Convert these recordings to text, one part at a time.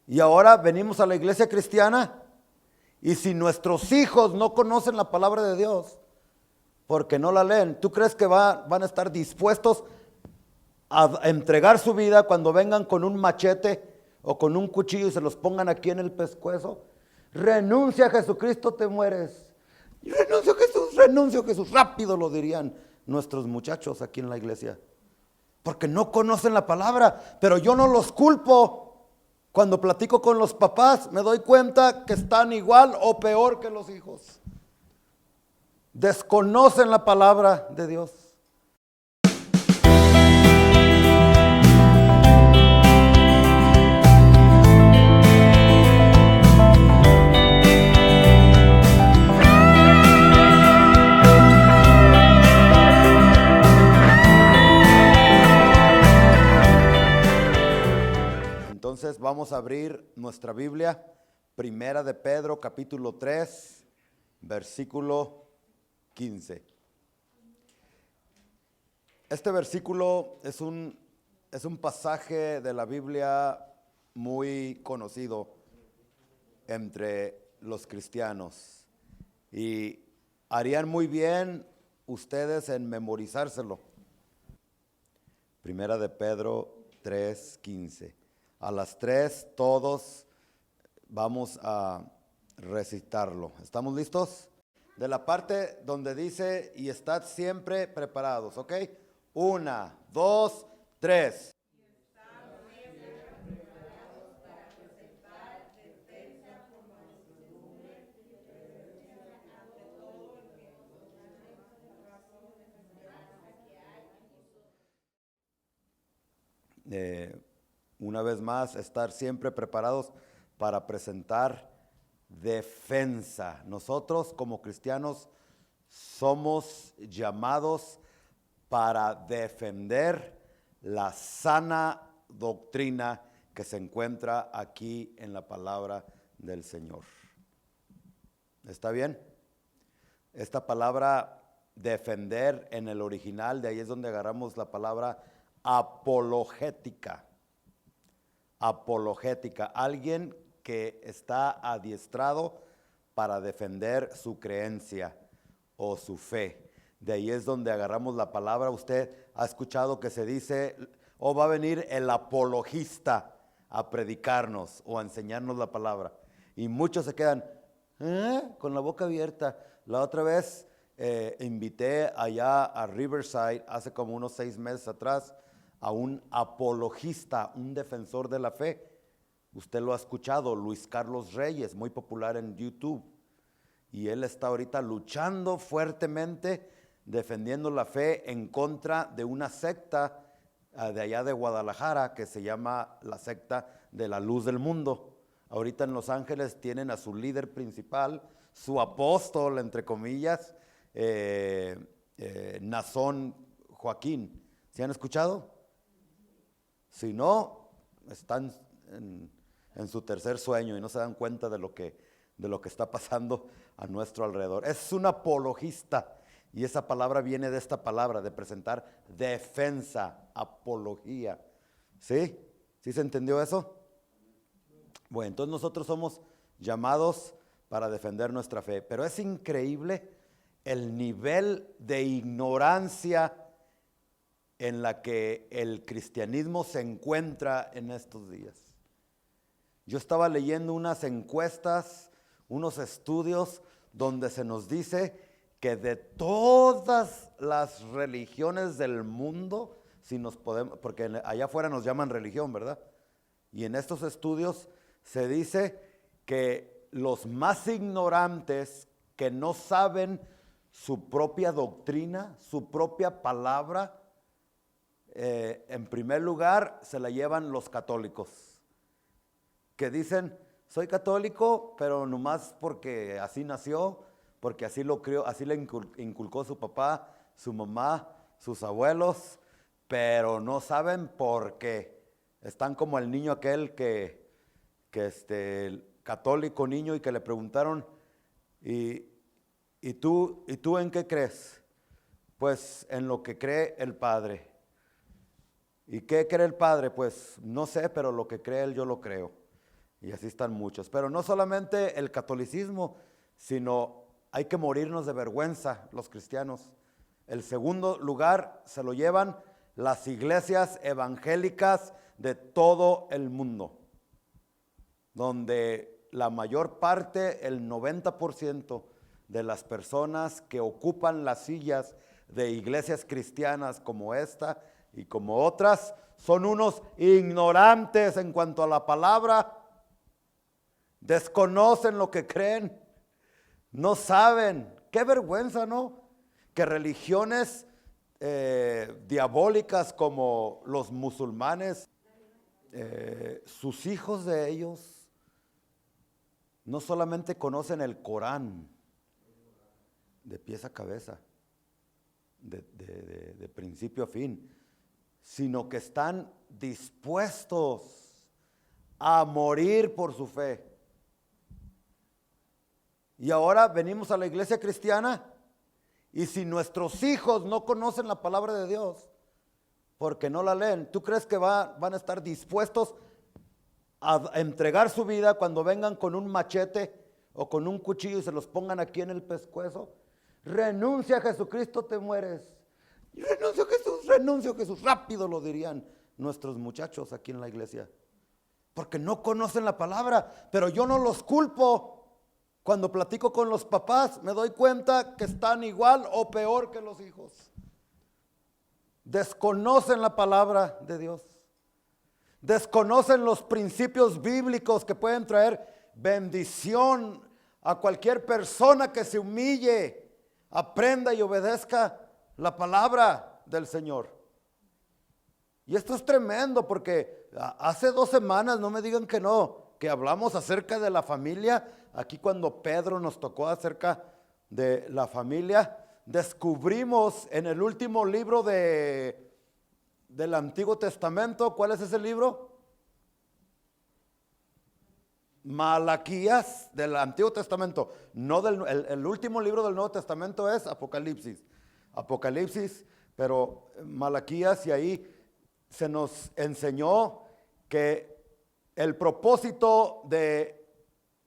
Y ahora venimos a la iglesia cristiana y si nuestros hijos no conocen la palabra de Dios, porque no la leen, ¿tú crees que van a estar dispuestos a entregar su vida cuando vengan con un machete o con un cuchillo y se los pongan aquí en el pescuezo? Renuncia a Jesucristo, te mueres. Renuncio a Jesús, rápido lo dirían nuestros muchachos aquí en la iglesia. Porque no conocen la palabra, pero yo no los culpo. Cuando platico con los papás me doy cuenta que están igual o peor que los hijos. Desconocen la palabra de Dios. Entonces vamos a abrir nuestra Biblia, Primera de Pedro, capítulo 3, versículo 15. Este versículo es un pasaje de la Biblia muy conocido entre los cristianos y harían muy bien ustedes en memorizárselo. Primera de Pedro 3:15. A las 3 todos vamos a recitarlo. ¿Estamos listos? De la parte donde dice, y estad siempre preparados, ¿ok? 1, 2, 3. Una vez más, estar siempre preparados para presentar defensa. Nosotros como cristianos somos llamados para defender la sana doctrina que se encuentra aquí en la palabra del Señor. ¿Está bien? Esta palabra defender en el original, de ahí es donde agarramos la palabra apologética. Apologética, alguien que está adiestrado para defender su creencia o su fe. De ahí es donde agarramos la palabra. Usted ha escuchado que se dice, va a venir el apologista a predicarnos o a enseñarnos la palabra. Y muchos se quedan con la boca abierta. La otra vez invité allá a Riverside, hace como unos 6 meses atrás, a un apologista, un defensor de la fe. Usted lo ha escuchado, Luis Carlos Reyes, muy popular en YouTube. Y él está ahorita luchando fuertemente, defendiendo la fe en contra de una secta de allá de Guadalajara que se llama la secta de la luz del mundo. Ahorita en Los Ángeles tienen a su líder principal, su apóstol, entre comillas, Nazón Joaquín. ¿Se han escuchado? Si no, están en su tercer sueño y no se dan cuenta de lo que está pasando a nuestro alrededor. Es un apologista y esa palabra viene de esta palabra, de presentar defensa, apología. ¿Sí? ¿Sí se entendió eso? Bueno, entonces nosotros somos llamados para defender nuestra fe, pero es increíble el nivel de ignorancia en la que el cristianismo se encuentra en estos días. Yo estaba leyendo unas encuestas, unos estudios donde se nos dice que de todas las religiones del mundo, si nos podemos, porque allá afuera nos llaman religión, ¿verdad? Y en estos estudios se dice que los más ignorantes, que no saben su propia doctrina, su propia palabra, en primer lugar se la llevan los católicos, que dicen, soy católico, pero nomás porque así nació, porque así lo crió, así le inculcó su papá, su mamá, sus abuelos, pero no saben por qué. Están como el niño aquel que el católico niño, y que le preguntaron, ¿y tú en qué crees? Pues en lo que cree el Padre. ¿Y qué cree el Padre? Pues no sé, pero lo que cree él yo lo creo. Y así están muchos. Pero no solamente el catolicismo, sino hay que morirnos de vergüenza los cristianos. El segundo lugar se lo llevan las iglesias evangélicas de todo el mundo, donde la mayor parte, el 90% de las personas que ocupan las sillas de iglesias cristianas como esta y como otras, son unos ignorantes en cuanto a la palabra, desconocen lo que creen, no saben. Qué vergüenza, ¿no? Que religiones diabólicas como los musulmanes, sus hijos de ellos no solamente conocen el Corán de pies a cabeza, de principio a fin, sino que están dispuestos a morir por su fe. Y ahora venimos a la iglesia cristiana y si nuestros hijos no conocen la palabra de Dios, porque no la leen, ¿tú crees que van a estar dispuestos a entregar su vida cuando vengan con un machete o con un cuchillo y se los pongan aquí en el pescuezo? Renuncia a Jesucristo, te mueres. Renuncio a Jesús, rápido lo dirían nuestros muchachos aquí en la iglesia, porque no conocen la palabra. Pero yo no los culpo. Cuando platico con los papás me doy cuenta que están igual o peor que los hijos. Desconocen la palabra de Dios, desconocen los principios bíblicos que pueden traer bendición a cualquier persona que se humille, aprenda y obedezca la palabra del Señor. Y esto es tremendo, porque hace 2 semanas, no me digan que no, que hablamos acerca de la familia. Aquí cuando Pedro nos tocó acerca de la familia, descubrimos en el último libro del Antiguo Testamento. ¿Cuál es ese libro? Malaquías, del Antiguo Testamento. No el último libro del Nuevo Testamento es Apocalipsis. Pero Malaquías, y ahí se nos enseñó que el propósito de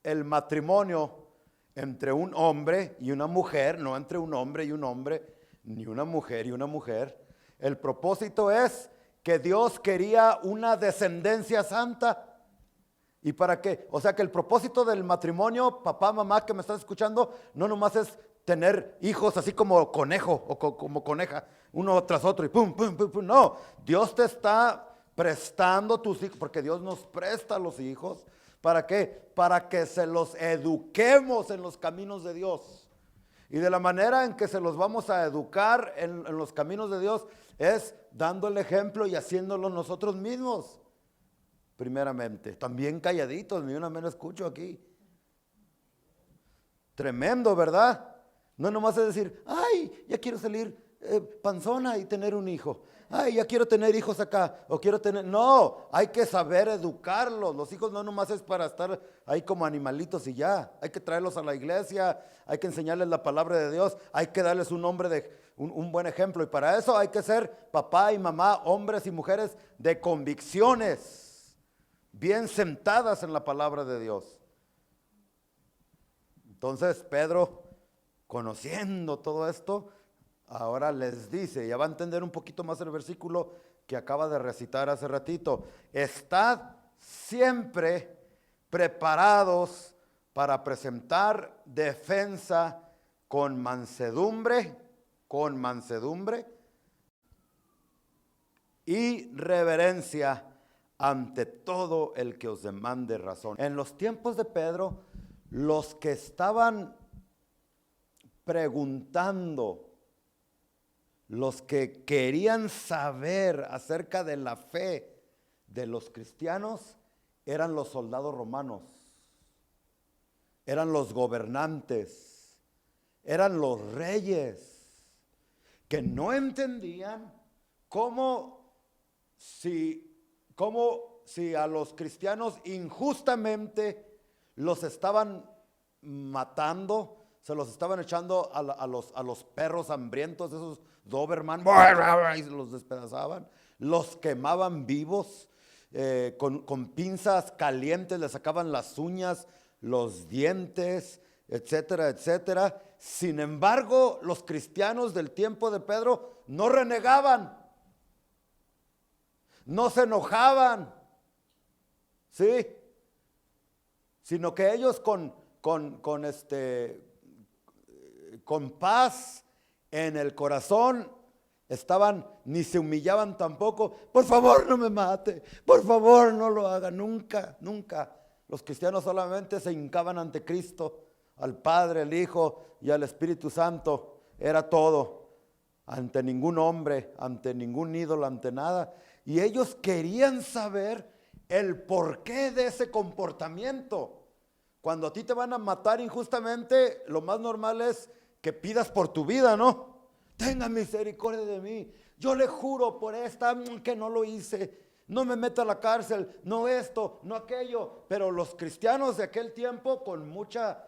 el matrimonio entre un hombre y una mujer, no entre un hombre y un hombre, ni una mujer y una mujer, el propósito es que Dios quería una descendencia santa. ¿Y para qué? O sea que el propósito del matrimonio, papá, mamá que me estás escuchando, no nomás es tener hijos así como conejo o como coneja, uno tras otro y pum, pum, pum, pum. No, Dios te está prestando tus hijos, porque Dios nos presta los hijos. ¿Para qué? Para que se los eduquemos en los caminos de Dios. Y de la manera en que se los vamos a educar en los caminos de Dios es dando el ejemplo y haciéndolo nosotros mismos. Primeramente, también calladitos, ni una menos escucho aquí. Tremendo, ¿verdad? No nomás es decir, ay, ya quiero salir panzona y tener un hijo. Ay, ya quiero tener hijos acá, o quiero tener. No, hay que saber educarlos. Los hijos no nomás es para estar ahí como animalitos y ya. Hay que traerlos a la iglesia, hay que enseñarles la palabra de Dios, hay que darles un buen ejemplo. Y para eso hay que ser papá y mamá, hombres y mujeres de convicciones, bien sentadas en la palabra de Dios. Entonces Pedro, conociendo todo esto, ahora les dice, ya va a entender un poquito más el versículo que acaba de recitar hace ratito: estad siempre preparados para presentar defensa con mansedumbre y reverencia ante todo el que os demande razón. En los tiempos de Pedro, los que estaban preguntando, los que querían saber acerca de la fe de los cristianos, eran los soldados romanos, eran los gobernantes, eran los reyes, que no entendían cómo si a los cristianos injustamente los estaban matando, se los estaban echando a los perros hambrientos, esos Doberman, y los despedazaban, los quemaban vivos. con pinzas calientes le sacaban las uñas, los dientes, etcétera, etcétera. Sin embargo, los cristianos del tiempo de Pedro no renegaban, no se enojaban, ¿sí? Sino que ellos con paz en el corazón estaban, ni se humillaban tampoco. Por favor, no me mate, por favor, no lo haga, nunca, nunca. Los cristianos solamente se hincaban ante Cristo, al Padre, al Hijo y al Espíritu Santo. Era todo, ante ningún hombre, ante ningún ídolo, ante nada. Y ellos querían saber el porqué de ese comportamiento. Cuando a ti te van a matar injustamente, lo más normal es que pidas por tu vida, ¿no? Tenga misericordia de mí. Yo le juro por esta que no lo hice. No me meto a la cárcel, no esto, no aquello. Pero los cristianos de aquel tiempo, con mucha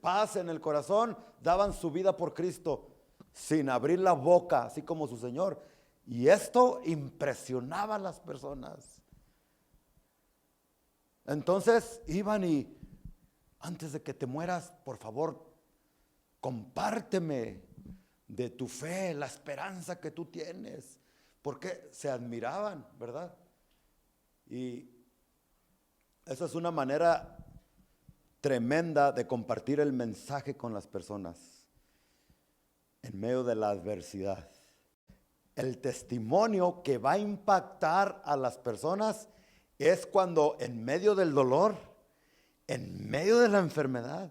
paz en el corazón, daban su vida por Cristo, sin abrir la boca, así como su Señor. Y esto impresionaba a las personas. Entonces iban y, antes de que te mueras, por favor, compárteme de tu fe, la esperanza que tú tienes. Porque se admiraban, ¿verdad? Y esa es una manera tremenda de compartir el mensaje con las personas en medio de la adversidad. El testimonio que va a impactar a las personas es cuando en medio del dolor, en medio de la enfermedad,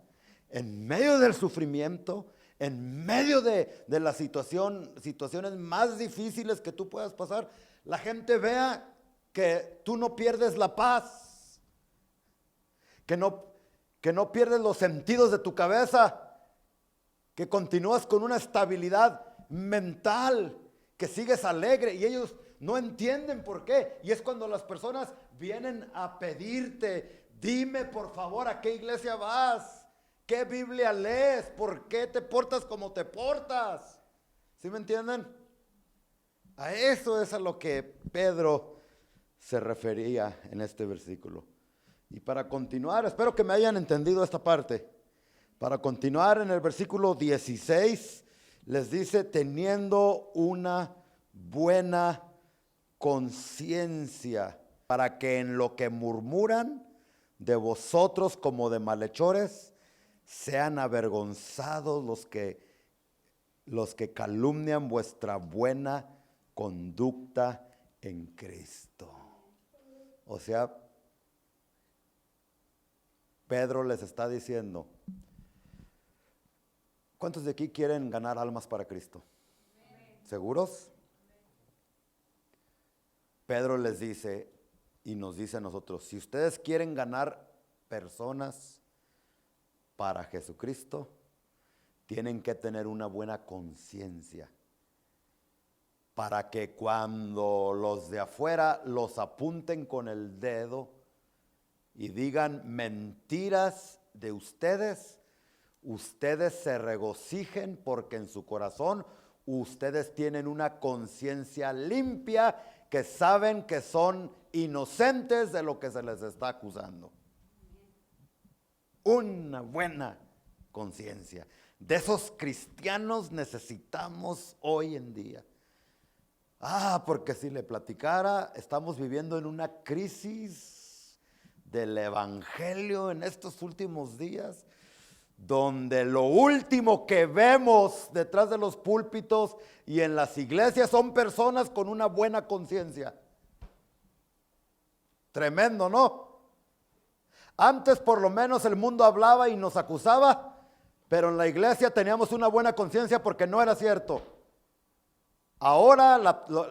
en medio del sufrimiento, en medio de las situaciones más difíciles que tú puedas pasar, la gente vea que tú no pierdes la paz, que no pierdes los sentidos de tu cabeza, que continúas con una estabilidad mental, que sigues alegre, y ellos no entienden por qué. Y es cuando las personas vienen a pedirte, dime por favor a qué iglesia vas, qué Biblia lees, por qué te portas como te portas. ¿Sí me entienden? A eso es a lo que Pedro se refería en este versículo. Y para continuar, espero que me hayan entendido esta parte. Para continuar, en el versículo 16 les dice, teniendo una buena conciencia, para que en lo que murmuran de vosotros como de malhechores, sean avergonzados los que calumnian vuestra buena conducta en Cristo. O sea, Pedro les está diciendo, ¿cuántos de aquí quieren ganar almas para Cristo? ¿Seguros? Pedro les dice y nos dice a nosotros, si ustedes quieren ganar personas para Jesucristo, tienen que tener una buena conciencia, para que cuando los de afuera los apunten con el dedo y digan mentiras de ustedes, ustedes se regocijen porque en su corazón ustedes tienen una conciencia limpia, que saben que son inocentes de lo que se les está acusando. Una buena conciencia. De esos cristianos necesitamos hoy en día. Porque si le platicara, estamos viviendo en una crisis del evangelio en estos últimos días, donde lo último que vemos detrás de los púlpitos y en las iglesias son personas con una buena conciencia. Tremendo, ¿no? Antes por lo menos el mundo hablaba y nos acusaba, pero en la iglesia teníamos una buena conciencia porque no era cierto. Ahora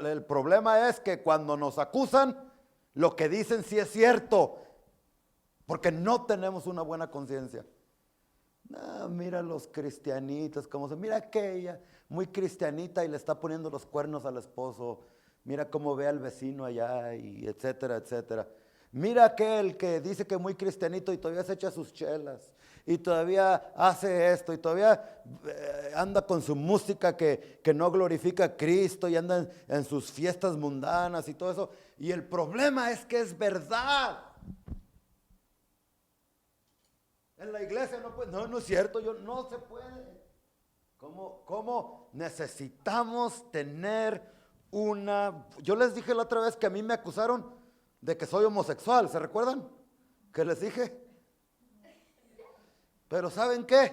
el problema es que cuando nos acusan, lo que dicen sí es cierto, porque no tenemos una buena conciencia. Mira los cristianitos, mira aquella muy cristianita y le está poniendo los cuernos al esposo. Mira cómo ve al vecino allá, y etcétera, etcétera. Mira aquel que dice que muy cristianito y todavía se echa sus chelas. y todavía hace esto y todavía anda con su música que no glorifica a Cristo y anda en sus fiestas mundanas y todo eso. Y el problema es que es verdad. En la iglesia no puede, no es cierto, no se puede. ¿Cómo necesitamos tener yo les dije la otra vez que a mí me acusaron de que soy homosexual, ¿se recuerdan? ¿Qué les dije? Pero ¿saben qué?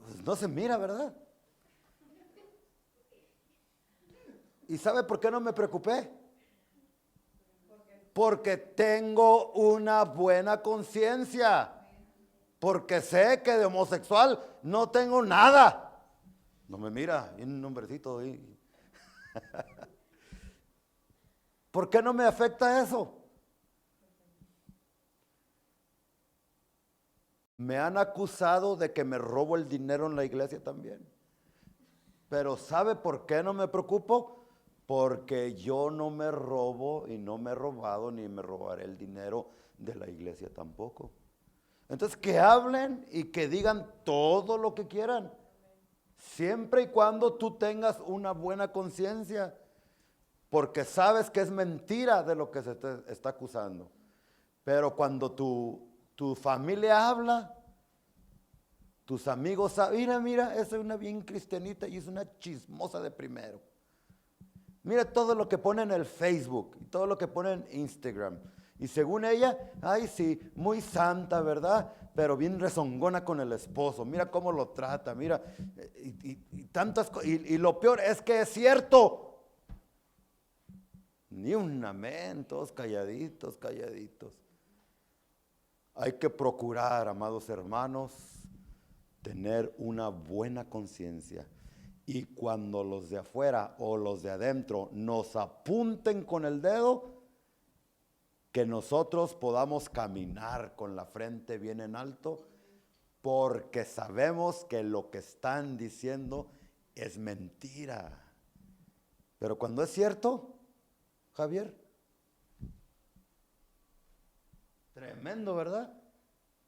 Pues no se mira, ¿verdad? ¿Y sabe por qué no me preocupé? Porque tengo una buena conciencia. Porque sé que de homosexual no tengo nada. No me mira, y un nombrecito ahí. ¿Por qué no me afecta eso? Me han acusado de que me robo el dinero en la iglesia también. Pero ¿sabe por qué no me preocupo? Porque yo no me robo y no me he robado ni me robaré el dinero de la iglesia tampoco. Entonces que hablen y que digan todo lo que quieran, siempre y cuando tú tengas una buena conciencia, porque sabes que es mentira de lo que se te está acusando. Pero cuando tu familia habla, tus amigos saben, mira, esa es una bien cristianita y es una chismosa de primero. Mira todo lo que pone en el Facebook y todo lo que pone en Instagram. Y según ella, ay sí, muy santa, ¿verdad? Pero bien rezongona con el esposo. Mira cómo lo trata, mira. Y tantas cosas. Y lo peor es que es cierto. Ni un amén, todos calladitos, calladitos. Hay que procurar, amados hermanos, tener una buena conciencia. Y cuando los de afuera o los de adentro nos apunten con el dedo, que nosotros podamos caminar con la frente bien en alto, porque sabemos que lo que están diciendo es mentira. Pero cuando es cierto, Javier, tremendo, ¿verdad?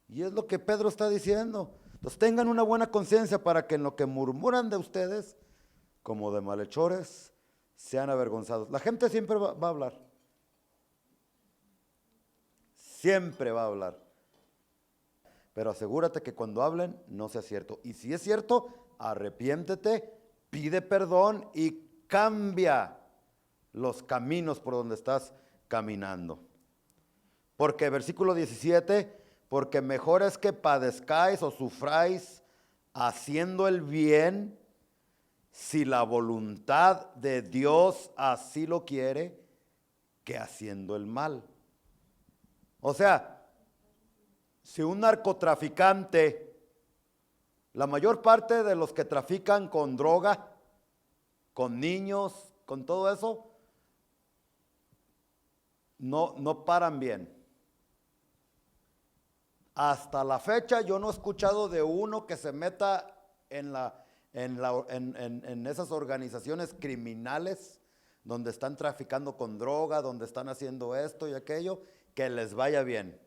Y es lo que Pedro está diciendo. Entonces tengan una buena conciencia para que en lo que murmuran de ustedes, como de malhechores, sean avergonzados. La gente siempre va a hablar. Siempre va a hablar. Pero asegúrate que cuando hablen no sea cierto. Y si es cierto, arrepiéntete, pide perdón y cambia los caminos por donde estás caminando. Porque versículo 17, porque mejor es que padezcáis o sufráis haciendo el bien, si la voluntad de Dios así lo quiere, que haciendo el mal. O sea, si un narcotraficante, la mayor parte de los que trafican con droga, con niños, con todo eso, no paran bien. Hasta la fecha yo no he escuchado de uno que se meta en esas organizaciones criminales donde están traficando con droga, donde están haciendo esto y aquello, que les vaya bien.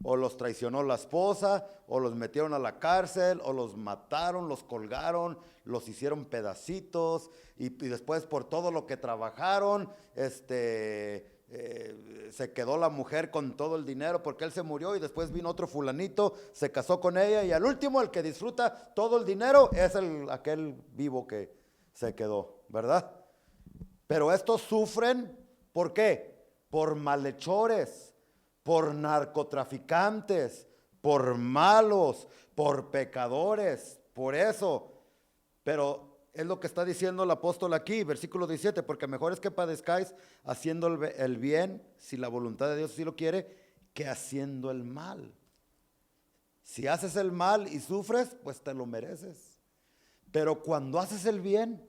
O los traicionó la esposa, o los metieron a la cárcel, o los mataron, los colgaron, los hicieron pedacitos, y después por todo lo que trabajaron, se quedó la mujer con todo el dinero porque él se murió y después vino otro fulanito, se casó con ella y al último el que disfruta todo el dinero es aquel vivo que se quedó, ¿verdad? Pero estos sufren, ¿por qué? Por malhechores, por narcotraficantes, por malos, por pecadores, por eso. Pero es lo que está diciendo el apóstol aquí, versículo 17, porque mejor es que padezcáis haciendo el bien, si la voluntad de Dios así lo quiere, que haciendo el mal. Si haces el mal y sufres, pues te lo mereces. Pero cuando haces el bien,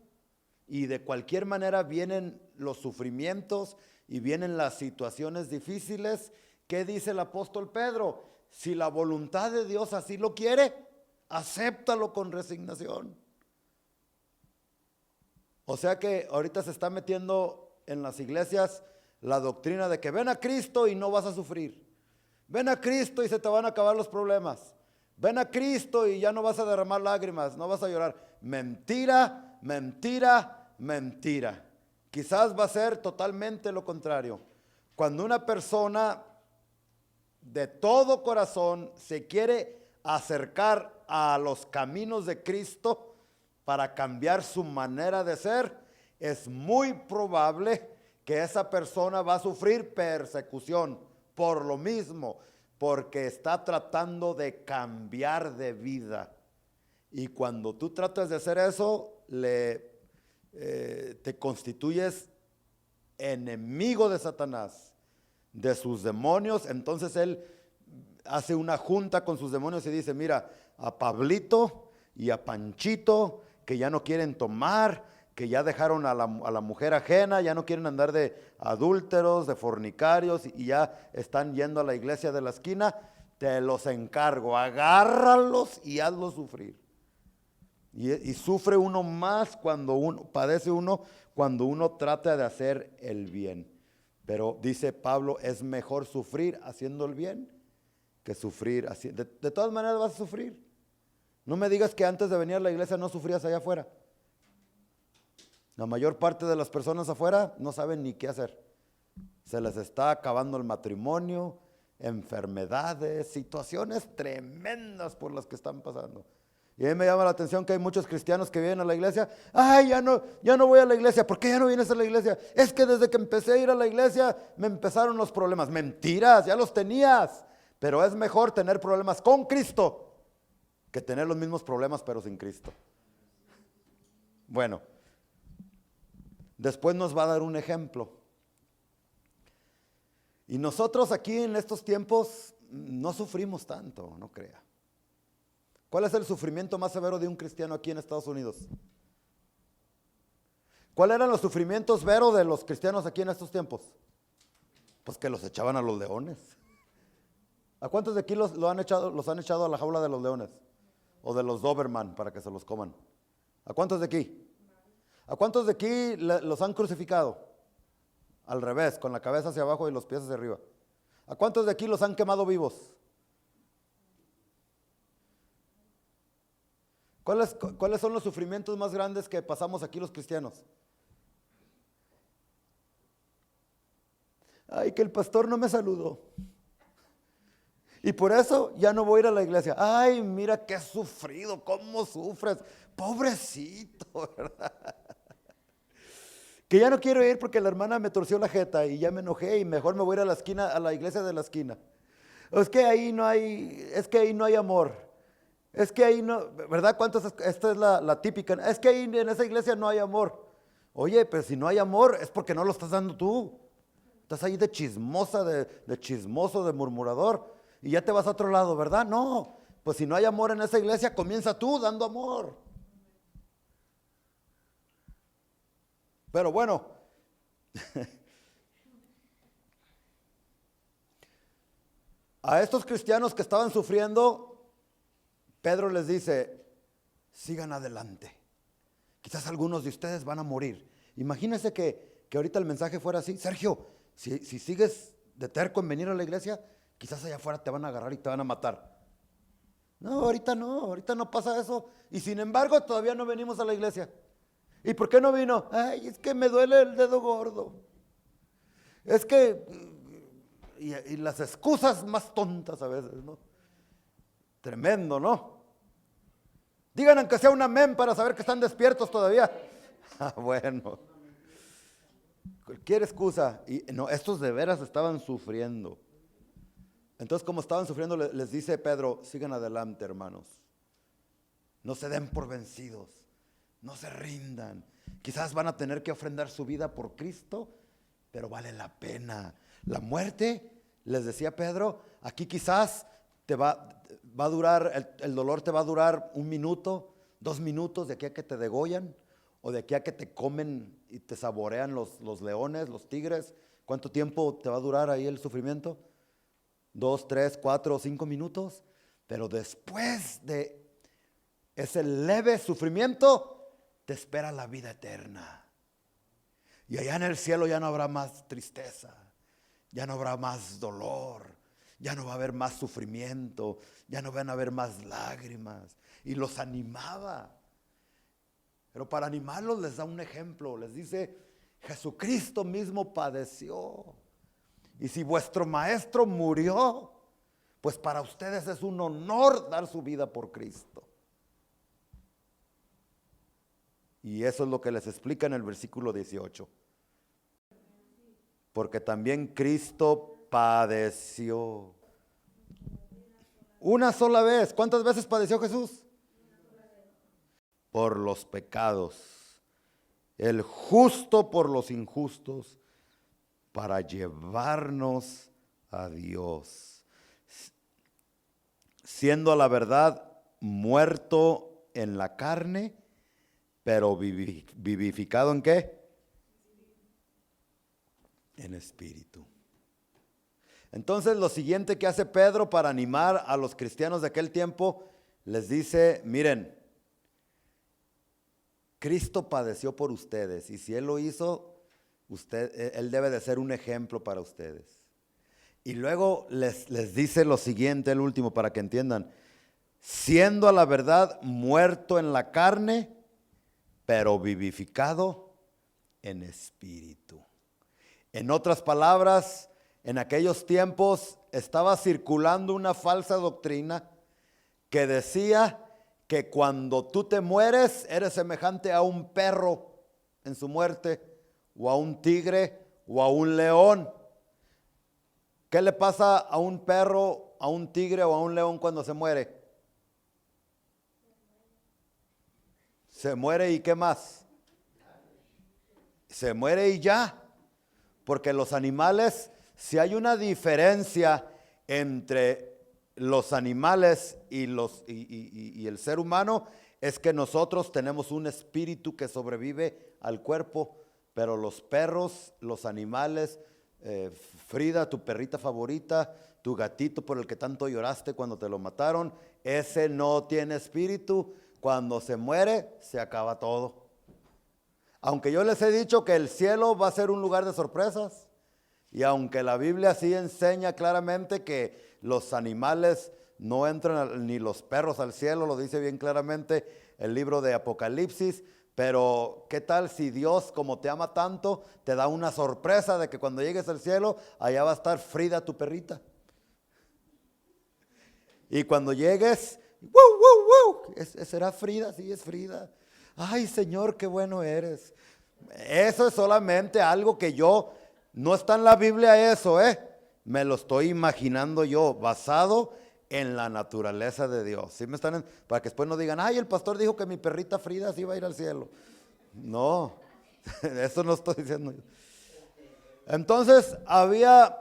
y de cualquier manera vienen los sufrimientos y vienen las situaciones difíciles, ¿qué dice el apóstol Pedro? Si la voluntad de Dios así lo quiere, acéptalo con resignación. O sea que ahorita se está metiendo en las iglesias la doctrina de que ven a Cristo y no vas a sufrir. Ven a Cristo y se te van a acabar los problemas. Ven a Cristo y ya no vas a derramar lágrimas, no vas a llorar. Mentira, mentira, mentira. Quizás va a ser totalmente lo contrario. Cuando una persona de todo corazón se quiere acercar a los caminos de Cristo para cambiar su manera de ser, es muy probable que esa persona va a sufrir persecución por lo mismo, porque está tratando de cambiar de vida. Y cuando tú tratas de hacer eso, te constituyes enemigo de Satanás, de sus demonios. Entonces él hace una junta con sus demonios y dice, mira, a Pablito y a Panchito, que ya no quieren tomar, que ya dejaron a la mujer ajena, ya no quieren andar de adúlteros, de fornicarios, y ya están yendo a la iglesia de la esquina, te los encargo, agárralos y hazlos sufrir. Y sufre uno más padece uno cuando uno trata de hacer el bien. Pero dice Pablo, es mejor sufrir haciendo el bien que sufrir así. De todas maneras vas a sufrir. No me digas que antes de venir a la iglesia no sufrías allá afuera. La mayor parte de las personas afuera no saben ni qué hacer. Se les está acabando el matrimonio, enfermedades, situaciones tremendas por las que están pasando. Y a mí me llama la atención que hay muchos cristianos que vienen a la iglesia. Ay, ya no voy a la iglesia. ¿Por qué ya no vienes a la iglesia? Es que desde que empecé a ir a la iglesia me empezaron los problemas. Mentiras, ya los tenías. Pero es mejor tener problemas con Cristo que tener los mismos problemas pero sin Cristo. Bueno, después nos va a dar un ejemplo. Y nosotros aquí en estos tiempos no sufrimos tanto, no crea. ¿Cuál es el sufrimiento más severo de un cristiano aquí en Estados Unidos? ¿Cuáles eran los sufrimientos veros de los cristianos aquí en estos tiempos? Pues que los echaban a los leones. ¿A cuántos de aquí los han echado a la jaula de los leones? O de los Doberman para que se los coman. ¿A cuántos de aquí? ¿A cuántos de aquí los han crucificado? Al revés, con la cabeza hacia abajo y los pies hacia arriba. ¿A cuántos de aquí los han quemado vivos? ¿Cuáles son los sufrimientos más grandes que pasamos aquí los cristianos? Ay, que el pastor no me saludó. Y por eso ya no voy a ir a la iglesia. Ay, mira qué sufrido, cómo sufres. Pobrecito, ¿verdad? Que ya no quiero ir porque la hermana me torció la jeta y ya me enojé y mejor me voy a ir a la esquina, a la iglesia de la esquina. Es que ahí no hay amor. Es que ahí no, ¿verdad? Esta es la típica. Es que ahí en esa iglesia no hay amor. Oye, pero si no hay amor es porque no lo estás dando tú. Estás ahí de chismosa, de chismoso, de murmurador. Y ya te vas a otro lado, ¿verdad? No, pues si no hay amor en esa iglesia, comienza tú dando amor. Pero bueno, a estos cristianos que estaban sufriendo, Pedro les dice, sigan adelante. Quizás algunos de ustedes van a morir. Imagínense que ahorita el mensaje fuera así. Sergio, si sigues de terco en venir a la iglesia, quizás allá afuera te van a agarrar y te van a matar. No, ahorita no pasa eso. Y sin embargo, todavía no venimos a la iglesia. ¿Y por qué no vino? Ay, es que me duele el dedo gordo. Es que, y las excusas más tontas a veces, ¿no? Tremendo, ¿no? Digan aunque sea un amén para saber que están despiertos todavía. Bueno, cualquier excusa. Y no, estos de veras estaban sufriendo. Entonces, como estaban sufriendo, les dice Pedro, sigan adelante, hermanos. No se den por vencidos. No se rindan. Quizás van a tener que ofrendar su vida por Cristo, pero vale la pena. La muerte, les decía Pedro, aquí quizás te va a durar, el dolor te va a durar 1 minuto, 2 minutos de aquí a que te degollan, o de aquí a que te comen y te saborean los leones, los tigres. ¿Cuánto tiempo te va a durar ahí el sufrimiento? 2, 3, 4, 5 minutos. Pero después de ese leve sufrimiento, te espera la vida eterna. Y allá en el cielo ya no habrá más tristeza, ya no habrá más dolor, ya no va a haber más sufrimiento, ya no van a haber más lágrimas. Y los animaba. Pero para animarlos les da un ejemplo, les dice, Jesucristo mismo padeció. Y si vuestro maestro murió, pues para ustedes es un honor dar su vida por Cristo. Y eso es lo que les explica en el versículo 18. Porque también Cristo padeció. Una sola vez. ¿Cuántas veces padeció Jesús? Por los pecados. El justo por los injustos, para llevarnos a Dios. Siendo a la verdad muerto en la carne, pero vivificado ¿en qué? En espíritu. Entonces lo siguiente que hace Pedro para animar a los cristianos de aquel tiempo, les dice, miren, Cristo padeció por ustedes y si Él lo hizo, Él debe de ser un ejemplo para ustedes. Y luego les dice lo siguiente, el último, para que entiendan, siendo a la verdad muerto en la carne, pero vivificado en espíritu. En otras palabras, en aquellos tiempos estaba circulando una falsa doctrina que decía que cuando tú te mueres eres semejante a un perro en su muerte, o a un tigre, o a un león. ¿Qué le pasa a un perro, a un tigre o a un león cuando se muere? Se muere y ¿qué más? Se muere y ya. Porque los animales, si hay una diferencia entre los animales y el ser humano, es que nosotros tenemos un espíritu que sobrevive al cuerpo, pero los perros, los animales, Frida, tu perrita favorita, tu gatito por el que tanto lloraste cuando te lo mataron, ese no tiene espíritu. Cuando se muere, se acaba todo. Aunque yo les he dicho que el cielo va a ser un lugar de sorpresas, y aunque la Biblia sí enseña claramente que los animales no entran, ni los perros al cielo, lo dice bien claramente el libro de Apocalipsis, pero ¿qué tal si Dios, como te ama tanto, te da una sorpresa de que cuando llegues al cielo, allá va a estar Frida, tu perrita? Y cuando llegues, ¿será Frida? Sí, es Frida. Ay, Señor, qué bueno eres. Eso es solamente algo que no está en la Biblia eso, me lo estoy imaginando yo, basado en la naturaleza de Dios. ¿Sí me están? Para que después no digan, ay, el pastor dijo que mi perrita Frida sí iba a ir al cielo. No, eso no estoy diciendo yo. Entonces, había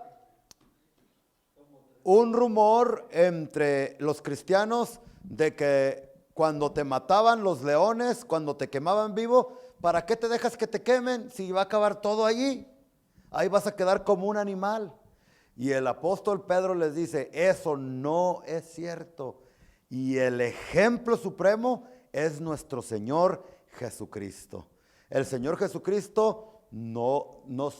un rumor entre los cristianos de que cuando te mataban los leones, cuando te quemaban vivo, ¿para qué te dejas que te quemen si va a acabar todo allí? Ahí vas a quedar como un animal. Y el apóstol Pedro les dice, eso no es cierto. Y el ejemplo supremo es nuestro Señor Jesucristo. El Señor Jesucristo no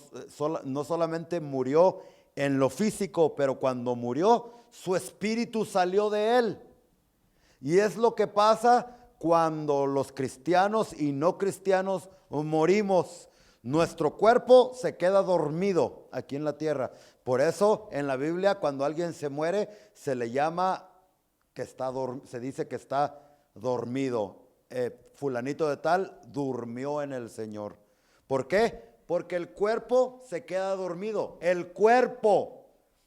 solamente murió en lo físico, pero cuando murió, su espíritu salió de Él. Y es lo que pasa cuando los cristianos y no cristianos morimos. Nuestro cuerpo se queda dormido aquí en la tierra. Por eso en la Biblia cuando alguien se muere se le llama se dice que está dormido. Fulanito de tal durmió en el Señor. ¿Por qué? Porque el cuerpo se queda dormido. El cuerpo.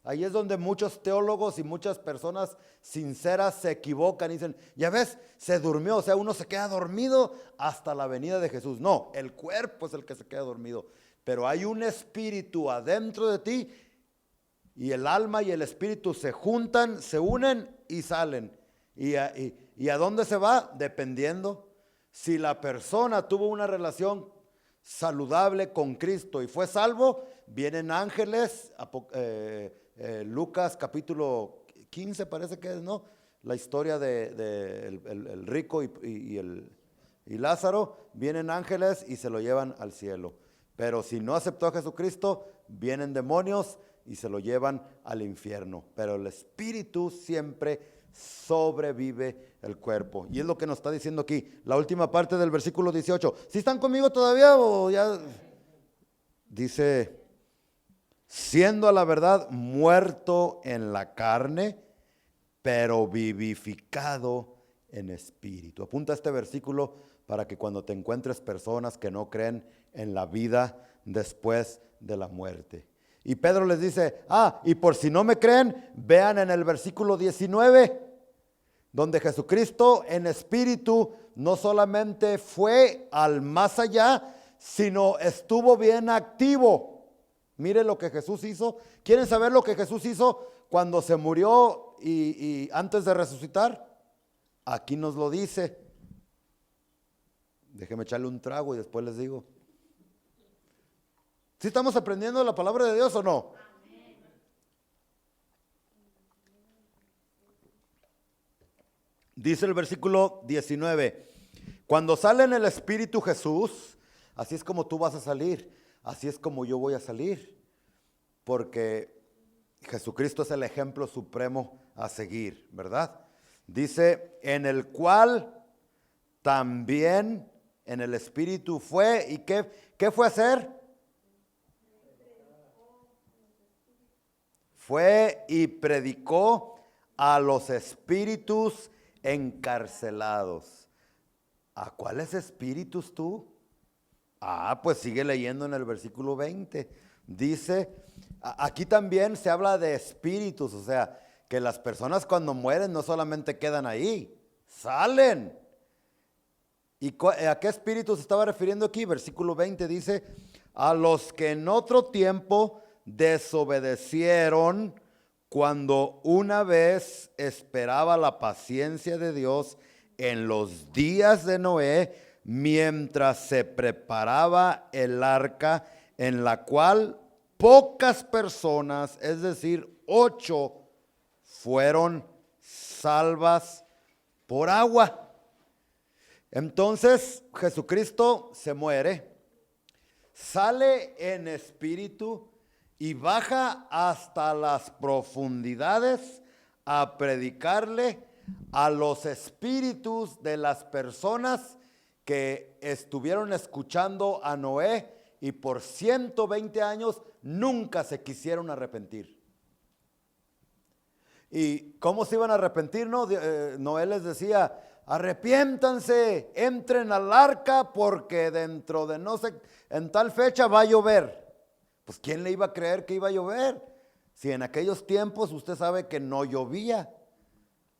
Ahí es donde muchos teólogos y muchas personas sinceras se equivocan y dicen, ya ves, se durmió, o sea, uno se queda dormido hasta la venida de Jesús. No, el cuerpo es el que se queda dormido, pero hay un espíritu adentro de ti y el alma y el espíritu se juntan, se unen y salen. ¿Y a dónde se va? Dependiendo. Si la persona tuvo una relación saludable con Cristo y fue salvo, vienen ángeles, Lucas capítulo 15 parece que es, ¿no? La historia de el rico y Lázaro, vienen ángeles y se lo llevan al cielo. Pero si no aceptó a Jesucristo, vienen demonios y se lo llevan al infierno. Pero el espíritu siempre sobrevive el cuerpo. Y es lo que nos está diciendo aquí, la última parte del versículo 18. ¿Sí están conmigo todavía o ya? Dice, siendo a la verdad muerto en la carne, pero vivificado en espíritu. Apunta este versículo para que cuando te encuentres personas que no creen en la vida después de la muerte. Y Pedro les dice, y por si no me creen, vean en el versículo 19, donde Jesucristo en espíritu no solamente fue al más allá, sino estuvo bien activo. Mire lo que Jesús hizo. ¿Quieren saber lo que Jesús hizo cuando se murió y antes de resucitar? Aquí nos lo dice. Déjeme echarle un trago y después les digo. ¿Sí estamos aprendiendo la palabra de Dios o no? Dice el versículo 19, cuando sale en el Espíritu Jesús, así es como tú vas a salir, así es como yo voy a salir, porque Jesucristo es el ejemplo supremo a seguir, ¿verdad? Dice, en el cual también en el Espíritu fue, ¿y qué fue a hacer? Fue y predicó a los espíritus encarcelados. ¿A cuáles espíritus tú? Pues sigue leyendo en el versículo 20. Dice, aquí también se habla de espíritus, o sea, que las personas cuando mueren no solamente quedan ahí, salen. ¿Y a qué espíritu se estaba refiriendo aquí? Versículo 20 dice, a los que en otro tiempo desobedecieron cuando una vez esperaba la paciencia de Dios en los días de Noé, mientras se preparaba el arca, en la cual pocas personas, es decir, 8, fueron salvas por agua. Entonces Jesucristo se muere, sale en espíritu y baja hasta las profundidades a predicarle a los espíritus de las personas que estuvieron escuchando a Noé y por 120 años nunca se quisieron arrepentir. ¿Y cómo se iban a arrepentir? Noé les decía, arrepiéntanse, entren al arca porque dentro de no sé, en tal fecha va a llover. Pues ¿quién le iba a creer que iba a llover? Si en aquellos tiempos usted sabe que no llovía.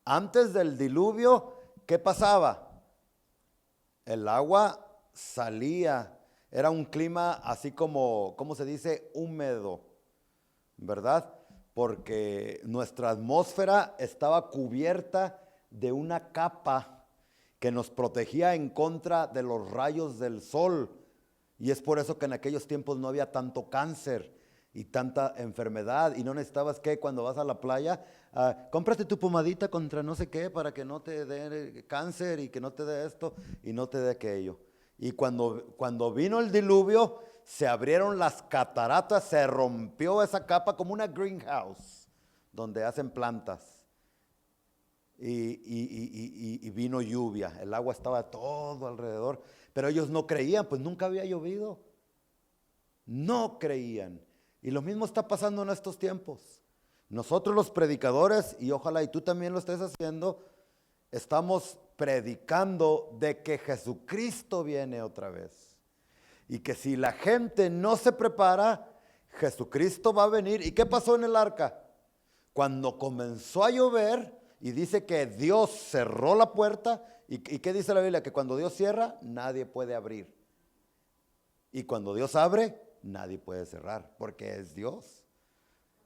Antes del diluvio, ¿qué pasaba? El agua salía, era un clima así como, ¿cómo se dice? Húmedo, ¿verdad? Porque nuestra atmósfera estaba cubierta de una capa que nos protegía en contra de los rayos del sol. Y es por eso que en aquellos tiempos no había tanto cáncer y tanta enfermedad. Y no necesitabas que cuando vas a la playa, cómprate tu pomadita contra no sé qué para que no te dé cáncer y que no te dé esto y no te dé aquello. Y cuando vino el diluvio, se abrieron las cataratas, se rompió esa capa como una greenhouse donde hacen plantas. Y vino lluvia, el agua estaba todo alrededor, pero ellos no creían, pues nunca había llovido, no creían. Y lo mismo está pasando en estos tiempos. Nosotros los predicadores, y ojalá y tú también lo estés haciendo, estamos predicando de que Jesucristo viene otra vez. Y que si la gente no se prepara, Jesucristo va a venir. ¿Y qué pasó en el arca? Cuando comenzó a llover, y dice que Dios cerró la puerta. ¿Y qué dice la Biblia? Que cuando Dios cierra, nadie puede abrir. Y cuando Dios abre, nadie puede cerrar, porque es Dios.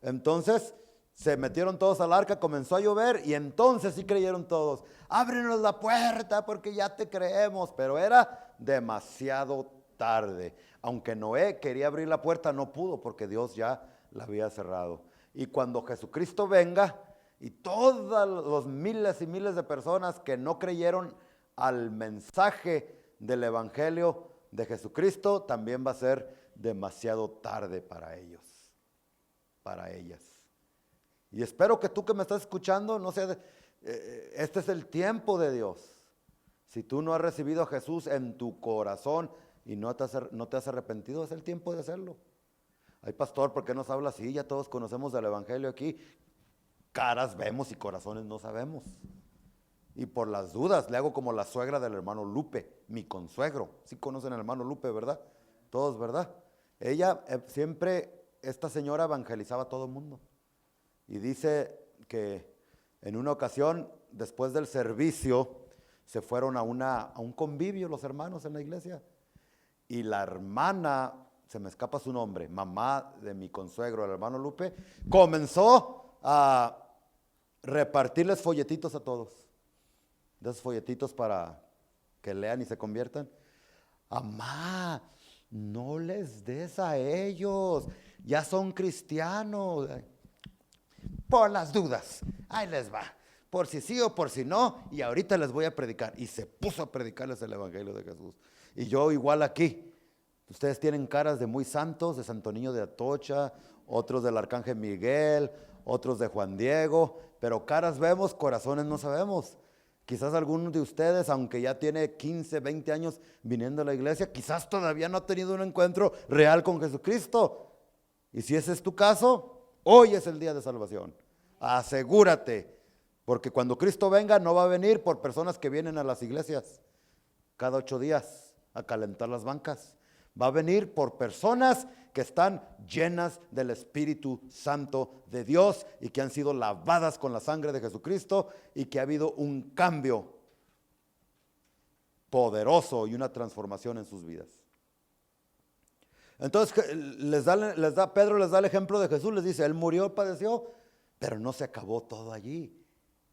Entonces, se metieron todos al arca, comenzó a llover, y entonces sí creyeron todos. Ábrenos la puerta, porque ya te creemos. Pero era demasiado tarde. Aunque Noé quería abrir la puerta, no pudo, porque Dios ya la había cerrado. Y cuando Jesucristo venga, y todos los miles y miles de personas que no creyeron al mensaje del Evangelio de Jesucristo, también va a ser demasiado tarde para ellos. para ellas. Y espero que tú que me estás escuchando, no sea, este es el tiempo de Dios. Si tú no has recibido a Jesús en tu corazón y no te has arrepentido, es el tiempo de hacerlo. Ay, pastor, ¿por qué nos habla así? Ya todos conocemos del evangelio aquí. Caras vemos y corazones no sabemos. Y por las dudas le hago como la suegra del hermano Lupe, mi consuegro. Sí conocen al hermano Lupe, ¿verdad? Todos, ¿verdad? Ella siempre, esta señora evangelizaba a todo el mundo. Y dice que en una ocasión, después del servicio, se fueron a un convivio los hermanos en la iglesia. Y la hermana, se me escapa su nombre, mamá de mi consuegro, el hermano Lupe, comenzó a repartirles folletitos a todos. De esos folletitos para que lean y se conviertan. Amá, no les des a ellos, ya son cristianos. Por las dudas, ahí les va, por si sí o por si no, y ahorita les voy a predicar. Y se puso a predicarles el evangelio de Jesús. Y yo igual aquí, ustedes tienen caras de muy santos, de Santo Niño de Atocha, otros del Arcángel Miguel, otros de Juan Diego, pero caras vemos, corazones no sabemos. Quizás algunos de ustedes, aunque ya tiene 15, 20 años viniendo a la iglesia, quizás todavía no ha tenido un encuentro real con Jesucristo. Y si ese es tu caso, hoy es el día de salvación. Asegúrate, porque cuando Cristo venga no va a venir por personas que vienen a las iglesias cada 8 días a calentar las bancas. Va a venir por personas que están llenas del Espíritu Santo de Dios y que han sido lavadas con la sangre de Jesucristo y que ha habido un cambio poderoso y una transformación en sus vidas. Entonces Pedro les da el ejemplo de Jesús, les dice, Él murió, padeció, pero no se acabó todo allí.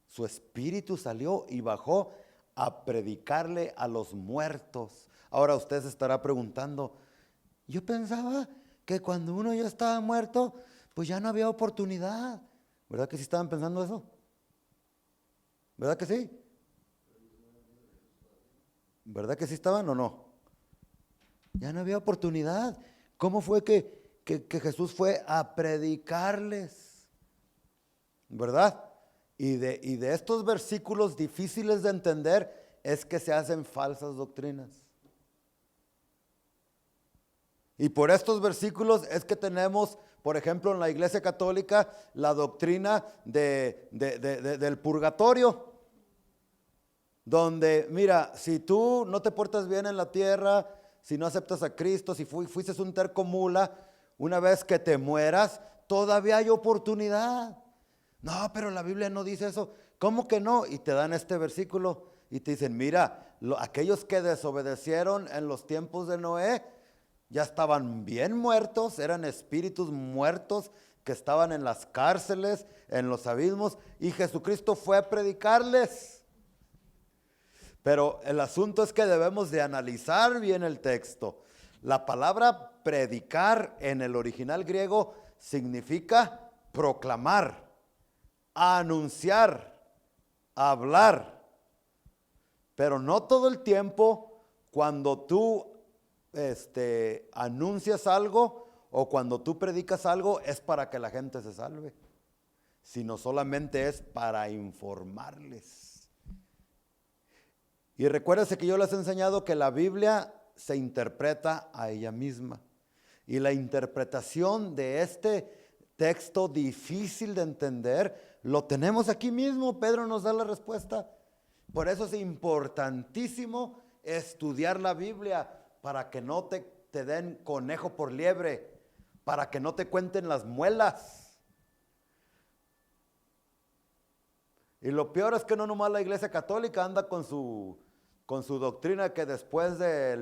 Su espíritu salió y bajó a predicarle a los muertos. Ahora usted se estará preguntando, yo pensaba que cuando uno ya estaba muerto, pues ya no había oportunidad. ¿Verdad que sí estaban pensando eso? ¿Verdad que sí? ¿Verdad que sí estaban o no? Ya no había oportunidad. ¿Cómo fue que Jesús fue a predicarles? ¿Verdad? Y de estos versículos difíciles de entender es que se hacen falsas doctrinas. Y por estos versículos es que tenemos, por ejemplo, en la Iglesia Católica, la doctrina del purgatorio. Donde, mira, si tú no te portas bien en la tierra, si no aceptas a Cristo, si fuiste un terco mula, una vez que te mueras, todavía hay oportunidad. No, pero la Biblia no dice eso. ¿Cómo que no? Y te dan este versículo y te dicen, mira, aquellos que desobedecieron en los tiempos de Noé, ya estaban bien muertos, eran espíritus muertos que estaban en las cárceles, en los abismos, y Jesucristo fue a predicarles. Pero el asunto es que debemos de analizar bien el texto. La palabra predicar en el original griego significa proclamar, anunciar, hablar. Pero no todo el tiempo cuando tú anuncias algo o cuando tú predicas algo es para que la gente se salve, sino solamente es para informarles. Y recuérdense que yo les he enseñado que la Biblia se interpreta a ella misma. Y la interpretación de este texto difícil de entender lo tenemos aquí mismo. Pedro nos da la respuesta. Por eso es importantísimo estudiar la Biblia, para que no te den conejo por liebre, para que no te cuenten las muelas. Y lo peor es que no nomás la Iglesia Católica anda con su doctrina que después de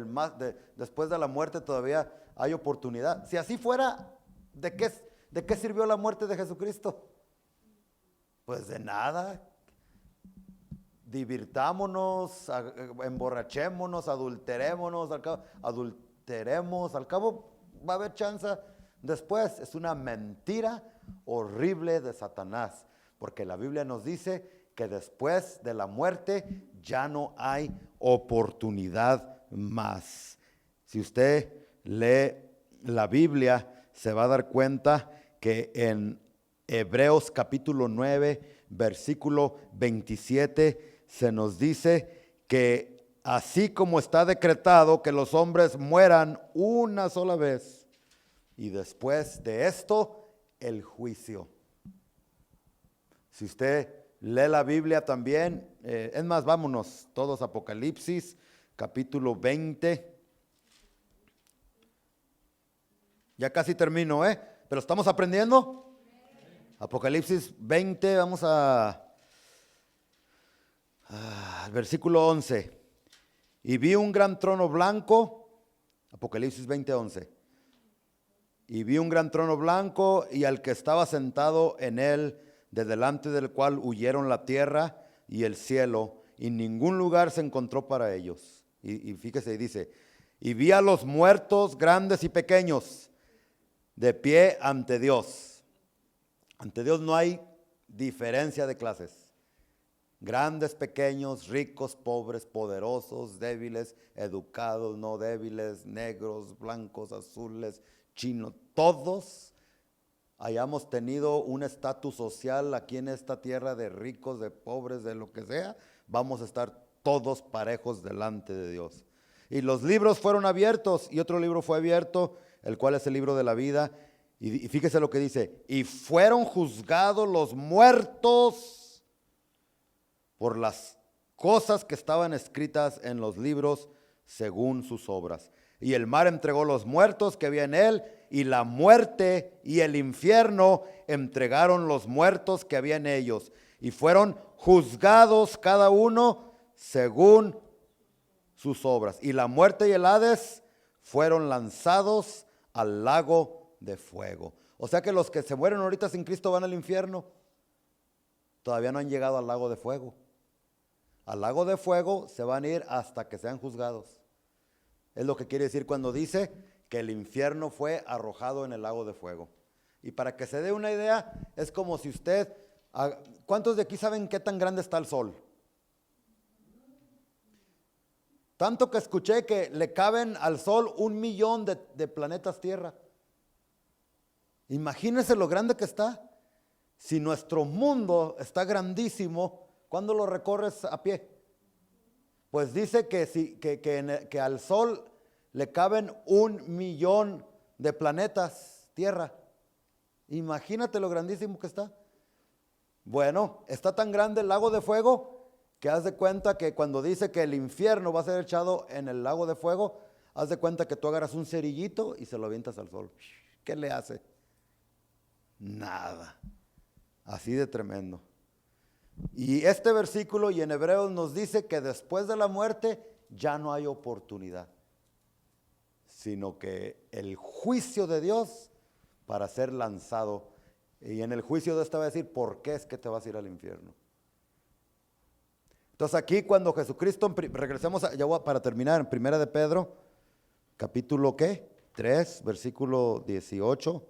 la muerte todavía hay oportunidad. Si así fuera, ¿de qué sirvió la muerte de Jesucristo? Pues de nada. Divirtámonos, emborrachémonos, adulteremos, al cabo va a haber chance después. Es una mentira horrible de Satanás, porque la Biblia nos dice que después de la muerte ya no hay oportunidad más. Si usted lee la Biblia, se va a dar cuenta que en Hebreos capítulo 9, versículo 27, se nos dice que así como está decretado que los hombres mueran una sola vez, y después de esto, el juicio. Si usted lee la Biblia también, es más, vámonos todos a Apocalipsis, capítulo 20. Ya casi termino, pero estamos aprendiendo. Apocalipsis 20, vamos al versículo 11. Y vi un gran trono blanco, Apocalipsis 20, 11. Y vi un gran trono blanco y al que estaba sentado en él, de delante del cual huyeron la tierra y el cielo, y ningún lugar se encontró para ellos. Y fíjese, dice, y vi a los muertos grandes y pequeños, de pie ante Dios. Ante Dios no hay diferencia de clases. Grandes, pequeños, ricos, pobres, poderosos, débiles, educados, no débiles, negros, blancos, azules, chinos, todos hayamos tenido un estatus social aquí en esta tierra de ricos, de pobres, de lo que sea, vamos a estar todos parejos delante de Dios. Y los libros fueron abiertos y otro libro fue abierto, el cual es el libro de la vida. Y fíjese lo que dice, y fueron juzgados los muertos por las cosas que estaban escritas en los libros según sus obras. Y el mar entregó los muertos que había en él, y la muerte y el infierno entregaron los muertos que había en ellos. Y fueron juzgados cada uno según sus obras. Y la muerte y el Hades fueron lanzados al lago de fuego. O sea que los que se mueren ahorita sin Cristo van al infierno. Todavía no han llegado al lago de fuego. Al lago de fuego se van a ir hasta que sean juzgados. Es lo que quiere decir cuando dice que el infierno fue arrojado en el lago de fuego. Y para que se dé una idea, es como si usted, ¿cuántos de aquí saben qué tan grande está el sol? Tanto que escuché que le caben al sol 1 millón de planetas Tierra. Imagínense lo grande que está. Si nuestro mundo está grandísimo, ¿cuándo lo recorres a pie? Pues dice que al sol le caben 1 millón de planetas Tierra. Imagínate lo grandísimo que está. Bueno, está tan grande el lago de fuego que haz de cuenta que cuando dice que el infierno va a ser echado en el lago de fuego, haz de cuenta que tú agarras un cerillito y se lo avientas al sol. ¿Qué le hace? Nada. Así de tremendo. Y este versículo y en Hebreos nos dice que después de la muerte ya no hay oportunidad, sino que el juicio de Dios para ser lanzado. Y en el juicio de Dios te va a decir, ¿por qué es que te vas a ir al infierno? Entonces aquí cuando Jesucristo, regresemos para terminar, en 1 de Pedro, capítulo 3, versículo 18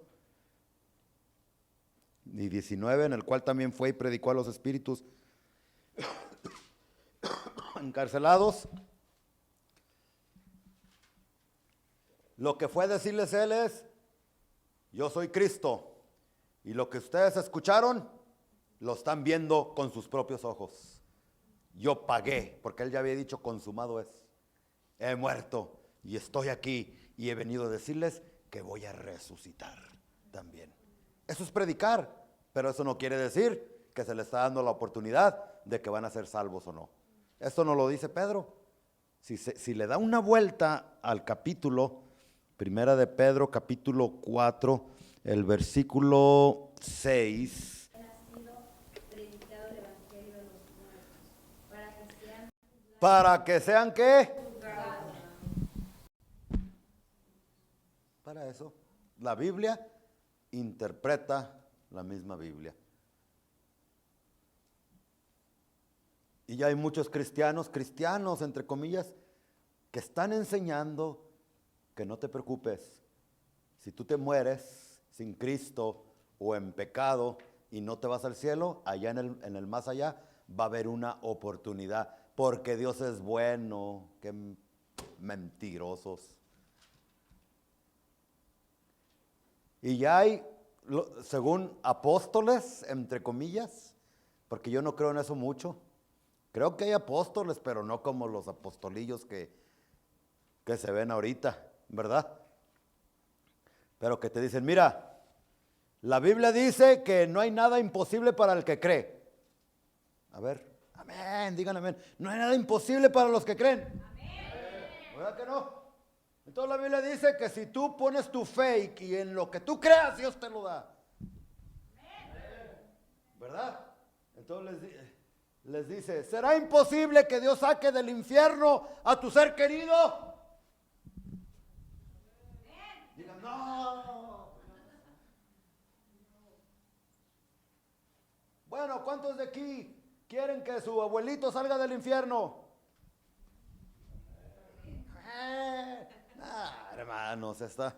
y 19, en el cual también fue y predicó a los espíritus encarcelados. Lo que fue a decirles él es, yo soy Cristo, y lo que ustedes escucharon, lo están viendo con sus propios ojos. Yo pagué, porque él ya había dicho, consumado es. He muerto y estoy aquí y he venido a decirles que voy a resucitar también. Eso es predicar, pero eso no quiere decir que se les está dando la oportunidad de que van a ser salvos o no. Esto no lo dice Pedro. Si le da una vuelta al capítulo, 1 de Pedro, capítulo 4, el versículo 6. ¿Para que sean qué? Para eso. La Biblia interpreta la misma Biblia. Y ya hay muchos cristianos entre comillas, que están enseñando que no te preocupes. Si tú te mueres sin Cristo o en pecado y no te vas al cielo, allá en el más allá va a haber una oportunidad. Porque Dios es bueno, qué mentirosos. Y ya hay según apóstoles, entre comillas, porque yo no creo en eso mucho. Creo que hay apóstoles, pero no como los apostolillos que se ven ahorita, ¿verdad? Pero que te dicen, mira, la Biblia dice que no hay nada imposible para el que cree. A ver, amén, digan amén. No hay nada imposible para los que creen. Amén. ¿Verdad que no? Entonces la Biblia dice que si tú pones tu fe y en lo que tú creas, Dios te lo da. ¿Verdad? Entonces les dice, ¿será imposible que Dios saque del infierno a tu ser querido? Digan, no. Bueno, ¿cuántos de aquí quieren que su abuelito salga del infierno? Hermanos, está.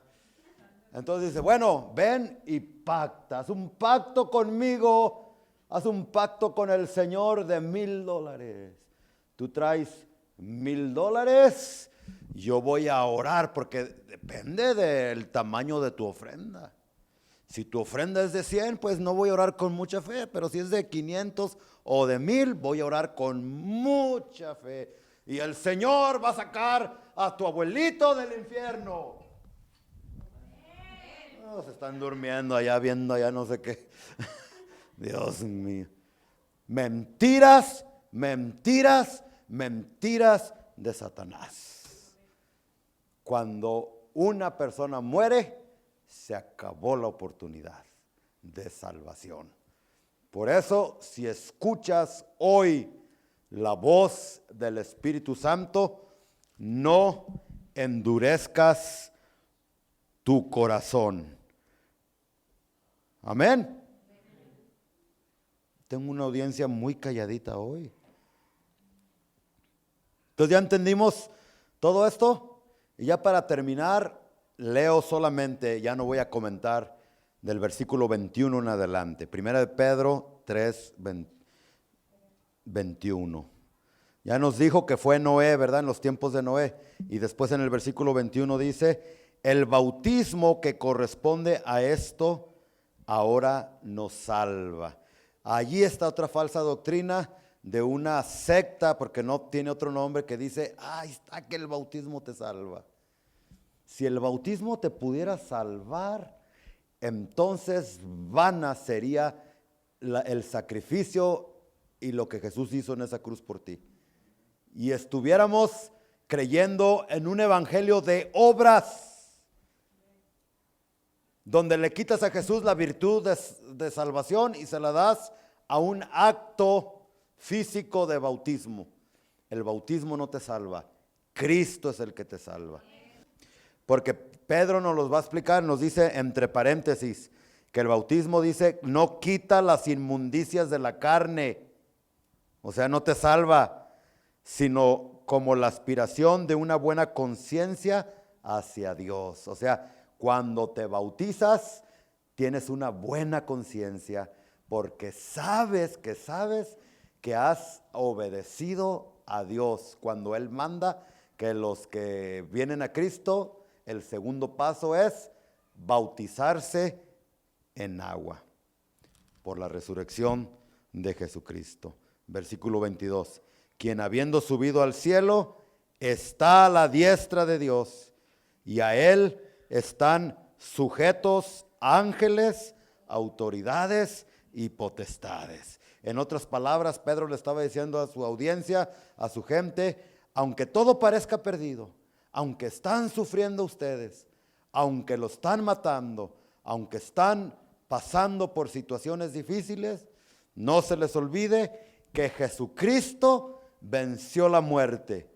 Entonces dice, bueno, ven y pacta, haz un pacto conmigo, haz un pacto con el Señor de $1,000. Tú traes $1,000, yo voy a orar, porque depende del tamaño de tu ofrenda. Si tu ofrenda es de 100, pues no voy a orar con mucha fe, pero si es de 500 o de 1,000, voy a orar con mucha fe. Y el Señor va a sacar a tu abuelito del infierno. Oh, se están durmiendo allá, viendo allá no sé qué. Dios mío. Mentiras, mentiras, mentiras de Satanás. Cuando una persona muere, se acabó la oportunidad de salvación. Por eso, si escuchas hoy la voz del Espíritu Santo, no endurezcas tu corazón. Amén. Tengo una audiencia muy calladita hoy. Entonces ya entendimos todo esto. Y ya para terminar, leo solamente, ya no voy a comentar, del versículo 21 en adelante. Primera de Pedro 3, 21. Ya nos dijo que fue Noé, ¿verdad? En los tiempos de Noé. Y después en el versículo 21 dice, el bautismo que corresponde a esto ahora nos salva. Allí está otra falsa doctrina de una secta, porque no tiene otro nombre, que dice, ahí está que el bautismo te salva. Si el bautismo te pudiera salvar, entonces vana sería el sacrificio y lo que Jesús hizo en esa cruz por ti. Y estuviéramos creyendo en un evangelio de obras, donde le quitas a Jesús la virtud de salvación y se la das a un acto físico de bautismo. El bautismo no te salva, Cristo es el que te salva. Porque Pedro nos los va a explicar, nos dice entre paréntesis, que el bautismo dice, no quita las inmundicias de la carne, o sea, no te salva, sino como la aspiración de una buena conciencia hacia Dios. O sea, cuando te bautizas, tienes una buena conciencia, porque sabes que has obedecido a Dios. Cuando Él manda que los que vienen a Cristo, el segundo paso es bautizarse en agua por la resurrección de Jesucristo. Versículo 22. Quien habiendo subido al cielo está a la diestra de Dios, y a Él están sujetos ángeles, autoridades y potestades. En otras palabras, Pedro le estaba diciendo a su audiencia, a su gente, aunque todo parezca perdido, aunque están sufriendo ustedes, aunque lo están matando, aunque están pasando por situaciones difíciles, no se les olvide que Jesucristo venció la muerte,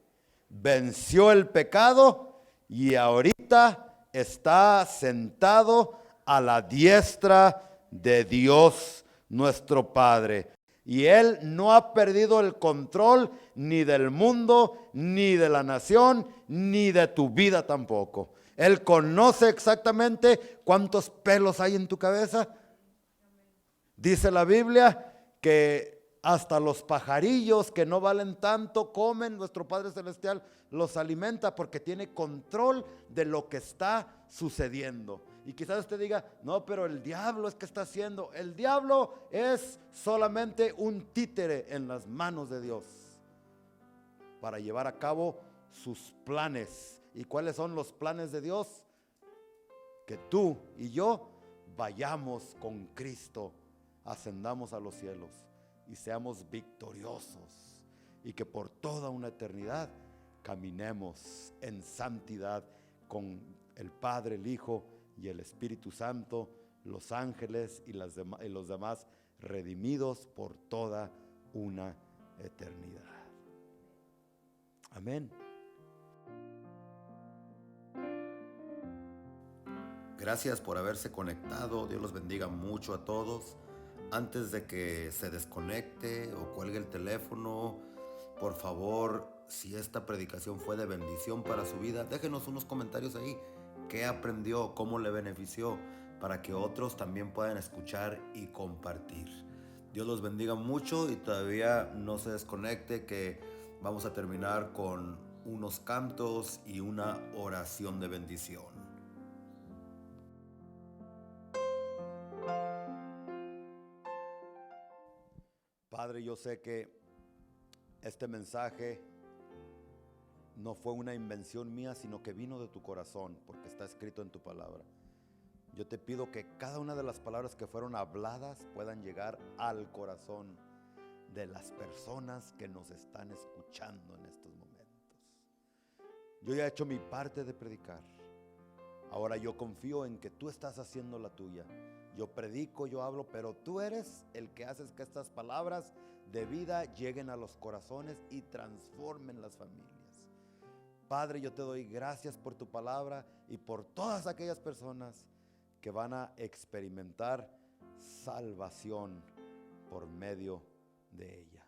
venció el pecado y ahorita está sentado a la diestra de Dios nuestro Padre. Y Él no ha perdido el control ni del mundo, ni de la nación, ni de tu vida tampoco. Él conoce exactamente cuántos pelos hay en tu cabeza. Dice la Biblia que hasta los pajarillos que no valen tanto comen, nuestro Padre Celestial los alimenta porque tiene control de lo que está sucediendo. Y quizás usted diga, no, pero el diablo es que está haciendo. El diablo es solamente un títere en las manos de Dios para llevar a cabo sus planes. ¿Y cuáles son los planes de Dios? Que tú y yo vayamos con Cristo, ascendamos a los cielos y seamos victoriosos, y que por toda una eternidad caminemos en santidad con el Padre, el Hijo y el Espíritu Santo, los ángeles y los demás redimidos por toda una eternidad. Amén. Gracias por haberse conectado. Dios los bendiga mucho a todos. Antes de que se desconecte o cuelgue el teléfono, por favor, si esta predicación fue de bendición para su vida, déjenos unos comentarios ahí. ¿Qué aprendió? ¿Cómo le benefició? Para que otros también puedan escuchar y compartir. Dios los bendiga mucho y todavía no se desconecte, que vamos a terminar con unos cantos y una oración de bendición. Padre, yo sé que este mensaje no fue una invención mía, sino que vino de tu corazón, porque está escrito en tu palabra. Yo te pido que cada una de las palabras que fueron habladas puedan llegar al corazón de las personas que nos están escuchando en estos momentos. Yo ya he hecho mi parte de predicar. Ahora yo confío en que tú estás haciendo la tuya. Yo predico, yo hablo, pero tú eres el que haces que estas palabras de vida lleguen a los corazones y transformen las familias. Padre, yo te doy gracias por tu palabra y por todas aquellas personas que van a experimentar salvación por medio de ella.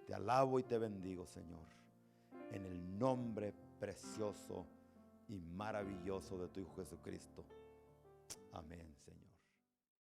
Te alabo y te bendigo, Señor, en el nombre precioso y maravilloso de tu Hijo Jesucristo. Amén.